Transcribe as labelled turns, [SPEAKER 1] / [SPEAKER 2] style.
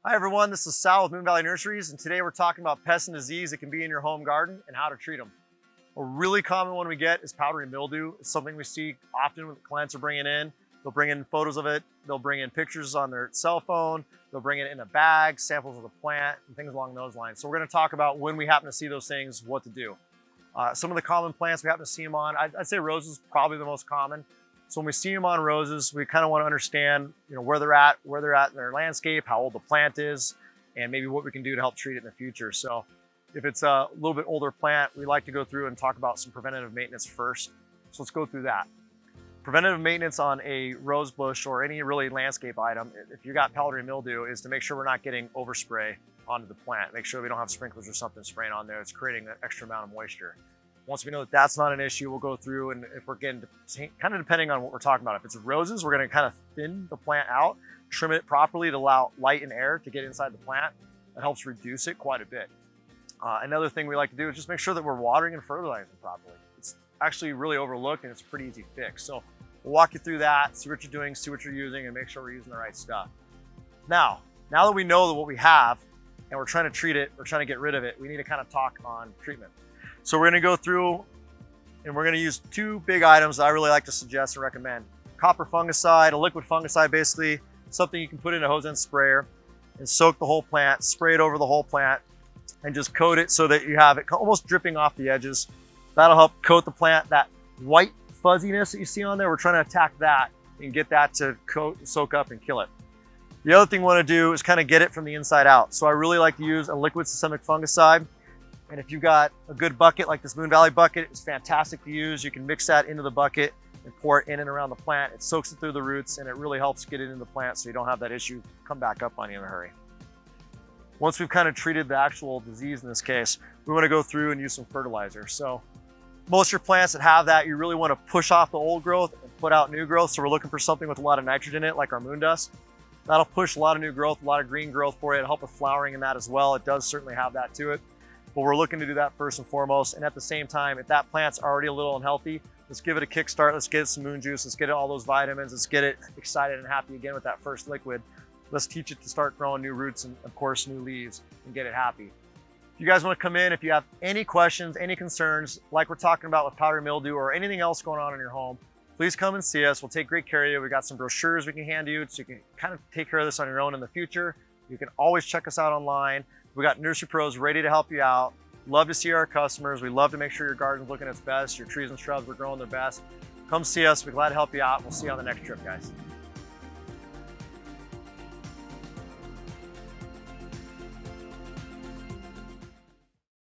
[SPEAKER 1] Hi everyone, this is Sal with Moon Valley Nurseries, and today we're talking about pests and disease that can be in your home garden and how to treat them. A really common one we get is powdery mildew. It's something we see often when clients are bringing in. They'll bring in photos of it, they'll bring in pictures on their cell phone, they'll bring it in a bag, samples of the plant, and things along those lines. So we're going to talk about when we happen to see those things, what to do. Some of the common plants we happen to see them on, I'd say roses is probably the most common. So when we see them on roses, we kind of want to understand, where they're at in their landscape, how old the plant is, and maybe what we can do to help treat it in the future. So if it's a little bit older plant, we like to go through and talk about some preventative maintenance first. So let's go through that. Preventative maintenance on a rose bush or any really landscape item, if you got powdery mildew, is to make sure we're not getting overspray onto the plant. Make sure we don't have sprinklers or something spraying on there. It's creating an extra amount of moisture. Once we know that that's not an issue, we'll go through, and if we're getting, kind of depending on what we're talking about, if it's roses, we're going to kind of thin the plant out, trim it properly to allow light and air to get inside the plant. That helps reduce it quite a bit. Another thing we like to do is just make sure that we're watering and fertilizing properly. It's actually really overlooked and it's a pretty easy fix. So we'll walk you through that, see what you're doing, see what you're using, and make sure we're using the right stuff. Now that we know that what we have and we're trying to treat it, we're trying to get rid of it, we need to kind of talk on treatment. So we're going to go through and we're going to use two big items that I really like to suggest and recommend. Copper fungicide, a liquid fungicide, basically something you can put in a hose end sprayer and soak the whole plant, spray it over the whole plant, and just coat it so that you have it almost dripping off the edges. That'll help coat the plant. That white fuzziness that you see on there, we're trying to attack that and get that to coat, soak up, and kill it. The other thing we want to do is kind of get it from the inside out. So I really like to use a liquid systemic fungicide. And if you've got a good bucket like this Moon Valley bucket, it's fantastic to use. You can mix that into the bucket and pour it in and around the plant. It soaks it through the roots and it really helps get it into the plant so you don't have that issue come back up on you in a hurry. Once we've kind of treated the actual disease in this case, we want to go through and use some fertilizer. So most of your plants that have that, you really want to push off the old growth and put out new growth. So we're looking for something with a lot of nitrogen in it, like our moon dust. That'll push a lot of new growth, a lot of green growth for you. It'll help with flowering in that as well. It does certainly have that to it. But we're looking to do that first and foremost. And at the same time, if that plant's already a little unhealthy, let's give it a kickstart. Let's get it some moon juice. Let's get it all those vitamins. Let's get it excited and happy again with that first liquid. Let's teach it to start growing new roots and, of course, new leaves and get it happy. If you guys want to come in, if you have any questions, any concerns, like we're talking about with powdery mildew or anything else going on in your home, please come and see us. We'll take great care of you. We got some brochures we can hand you so you can kind of take care of this on your own in the future. You can always check us out online. We got nursery pros ready to help you out. Love to see our customers. We love to make sure your garden's looking its best, your trees and shrubs are growing their best. Come see us. We're glad to help you out. We'll see you on the next trip, guys.